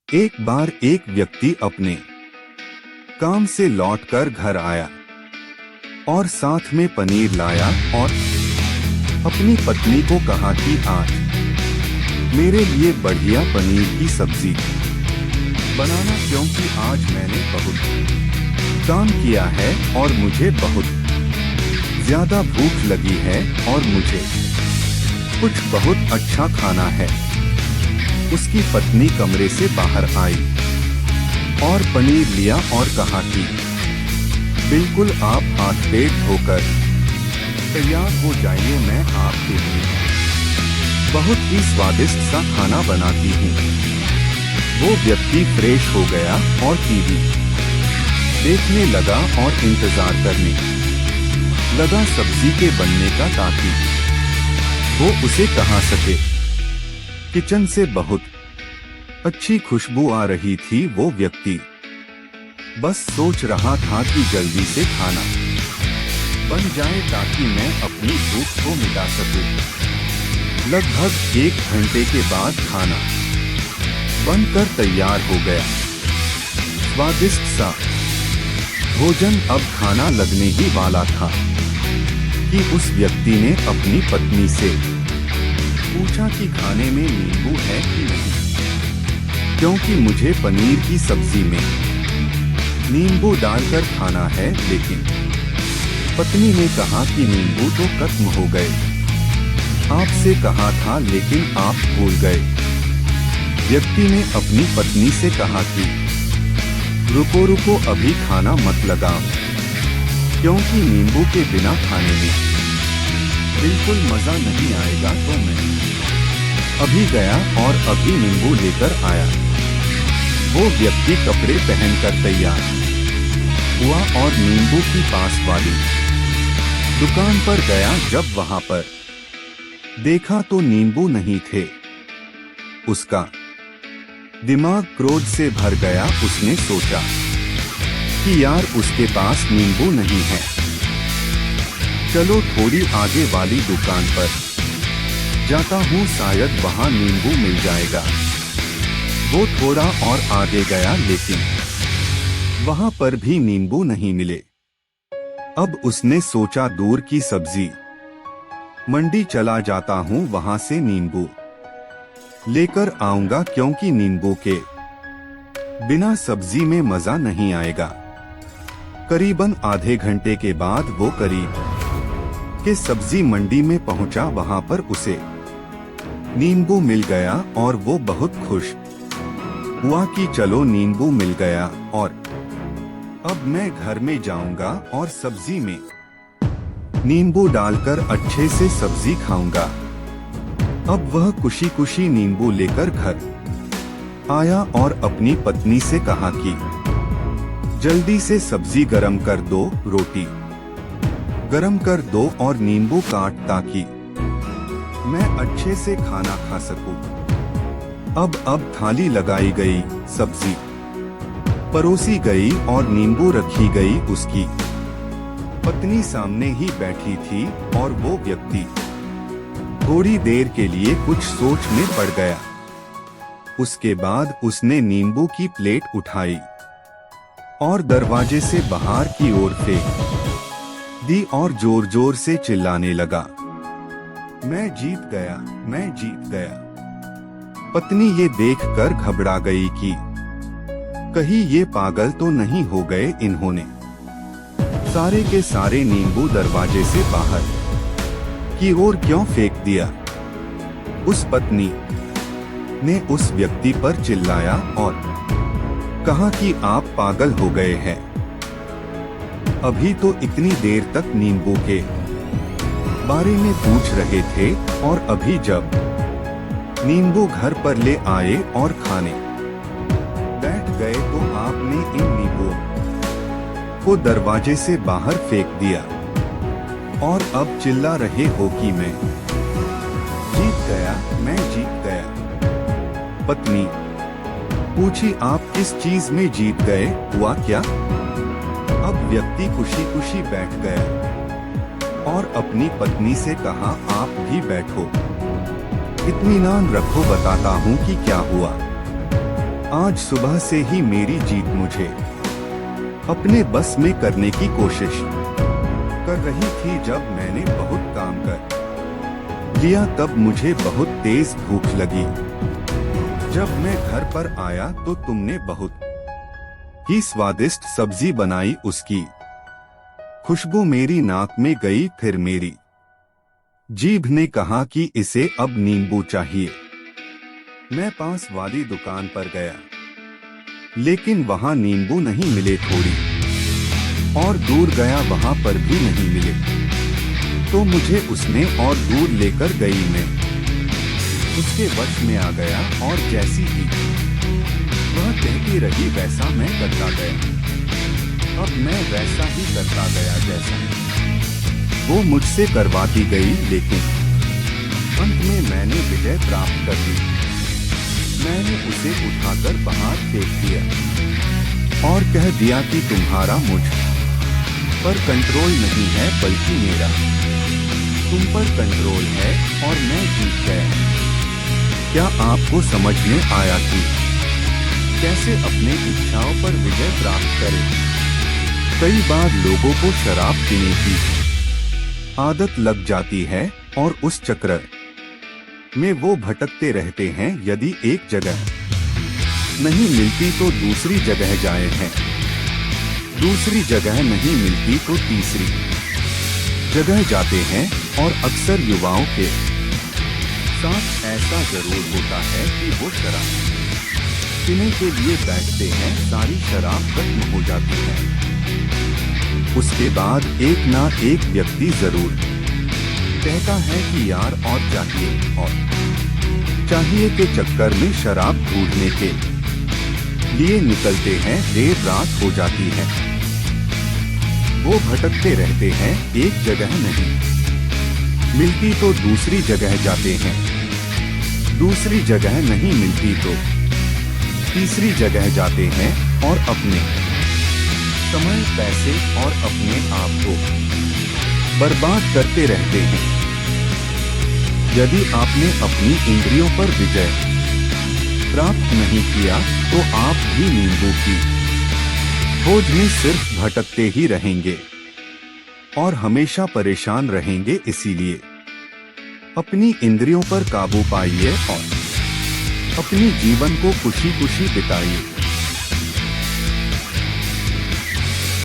एक बार एक व्यक्ति अपने काम से लौटकर घर आया और साथ में पनीर लाया और अपनी पत्नी को कहा कि आज मेरे लिए बढ़िया पनीर की सब्जी बनाना, क्योंकि आज मैंने बहुत काम किया है और मुझे बहुत ज्यादा भूख लगी है और मुझे कुछ बहुत अच्छा खाना है। उसकी पत्नी कमरे से बाहर आई और पनीर लिया और कहा कि बिल्कुल आप हाथ पेट धोकर तैयार हो जाइए, मैं आपके लिए बहुत ही स्वादिष्ट सा खाना बनाती हूँ। वो व्यक्ति फ्रेश हो गया और टीवी देखने लगा और इंतजार करने लगा सब्जी के बनने का, ताकि वो उसे कहा सके। किचन से बहुत अच्छी खुशबू आ रही थी। वो व्यक्ति बस सोच रहा था कि जल्दी से खाना बन जाए ताकि मैं अपनी भूख को मिटा सकूं। लगभग 1 घंटे के बाद खाना बनकर तैयार हो गया। स्वादिष्ट सा भोजन अब खाना लगने ही वाला था कि उस व्यक्ति ने अपनी पत्नी से पूछा कि खाने में नींबू है कि नहीं, क्योंकि मुझे पनीर की सब्जी में नींबू डालकर खाना है। लेकिन पत्नी ने कहा कि नींबू तो खत्म हो गए, आपसे कहा था लेकिन आप भूल गए। व्यक्ति ने अपनी पत्नी से कहा कि रुको रुको, अभी खाना मत लगाओ, क्योंकि नींबू के बिना खाने में बिल्कुल मजा नहीं आएगा। तो मैं अभी गया और अभी नींबू लेकर आया। वो व्यक्ति कपड़े पहनकर तैयार हुआ और नींबू की पास वाली दुकान पर गया। जब वहां पर देखा तो नींबू नहीं थे। उसका दिमाग क्रोध से भर गया। उसने सोचा कि यार, उसके पास नींबू नहीं है, चलो थोड़ी आगे वाली दुकान पर जाता हूँ, शायद वहाँ नींबू मिल जाएगा। वो थोड़ा और आगे गया, लेकिन वहाँ पर भी नींबू नहीं मिले। अब उसने सोचा दूर की सब्जी मंडी चला जाता हूँ, वहाँ से नींबू लेकर आऊंगा, क्योंकि नींबू के बिना सब्जी में मजा नहीं आएगा। करीबन आधे घंटे के बाद वो करीब के सब्जी मंडी में पहुंचा। वहां पर उसे नींबू मिल गया और वो बहुत खुश हुआ कि चलो नींबू मिल गया और अब मैं घर में जाऊंगा और सब्जी में नींबू डालकर अच्छे से सब्जी खाऊंगा। अब वह खुशी खुशी नींबू लेकर घर आया और अपनी पत्नी से कहा कि जल्दी से सब्जी गरम कर दो, रोटी गरम कर दो और नींबू काट, ताकि मैं अच्छे से खाना खा सकूं। अब थाली लगाई गई, सब्जी परोसी गई और नींबू रखी गई। उसकी पत्नी सामने ही बैठी थी और वो व्यक्ति थोड़ी देर के लिए कुछ सोच में पड़ गया। उसके बाद उसने नींबू की प्लेट उठाई और दरवाजे से बाहर की ओर फेंक दी और जोर जोर से चिल्लाने लगा, मैं जीत गया, मैं जीत गया। पत्नी ये देखकर घबरा गई कि कहीं ये पागल तो नहीं हो गए। इन्होंने सारे के सारे नींबू दरवाजे से बाहर की ओर क्यों फेंक दिया। उस पत्नी ने उस व्यक्ति पर चिल्लाया और कहा कि आप पागल हो गए हैं, अभी तो इतनी देर तक नींबू के बारे में पूछ रहे थे और अभी जब नींबू घर पर ले आए और खाने बैठ गए तो आपने इन नींबू को दरवाजे से बाहर फेंक दिया और अब चिल्ला रहे हो कि मैं जीत गया, मैं जीत गया। पत्नी पूछी, आप किस चीज में जीत गए, हुआ क्या? अब व्यक्ति खुशी खुशी बैठ गया और अपनी पत्नी से कहा, आप भी बैठो, इत्मीनान रखो, बताता हूँ कि क्या हुआ। आज सुबह से ही मेरी जीत मुझे अपने बस में करने की कोशिश कर रही थी। जब मैंने बहुत काम कर लिया तब मुझे बहुत तेज भूख लगी। जब मैं घर पर आया तो तुमने बहुत ही स्वादिष्ट सब्जी बनाई। उसकी खुशबू मेरी नाक में गई। फिर मेरी जीभ ने कहा कि इसे अब नींबू चाहिए। मैं पास वाली दुकान पर गया, लेकिन वहां नींबू नहीं मिले। थोड़ी और दूर गया, वहां पर भी नहीं मिले। तो मुझे उसने और दूर लेकर गई। मैं उसके वश में आ गया और जैसी ही वह कहती रही वैसा मैं करता गया। अब मैं वैसा ही करता गया जैसा वो मुझसे करवाती गई, लेकिन अंत में मैंने विजय प्राप्त कर ली। मैंने उसे उठाकर बाहर फेंक दिया और कह दिया कि तुम्हारा मुझ पर कंट्रोल नहीं है, बल्कि मेरा तुम पर कंट्रोल है और मैं जीत गया। क्या आपको समझ में आया कि कैसे अपने इच्छाओं पर विजय प्राप्त करें? कई बार लोगों को शराब पीने की आदत लग जाती है और उस चक्र में वो भटकते रहते हैं। यदि एक जगह नहीं मिलती तो दूसरी जगह जाए हैं, दूसरी जगह नहीं मिलती तो तीसरी जगह जाते हैं। और अक्सर युवाओं के साथ ऐसा जरूर होता है कि वो शराब पीने के लिए बैठते हैं, सारी शराब खत्म हो जाती है। उसके बाद एक ना एक व्यक्ति जरूर कहता है कि यार और चाहिए के चक्कर में शराब ढूंढने के लिए निकलते हैं। देर रात हो जाती है, वो भटकते रहते हैं, एक जगह नहीं मिलती तो दूसरी जगह जाते हैं, दूसरी जगह नहीं मिलती तो तीसरी जगह जाते हैं और अपने समय, पैसे और अपने आप को बर्बाद करते रहते हैं। यदि आपने अपनी इंद्रियों पर विजय प्राप्त नहीं किया तो आप भी नींबू की खोज में सिर्फ भटकते ही रहेंगे और हमेशा परेशान रहेंगे। इसीलिए अपनी इंद्रियों पर काबू पाइए और अपनी जीवन को खुशी खुशी बिताइए।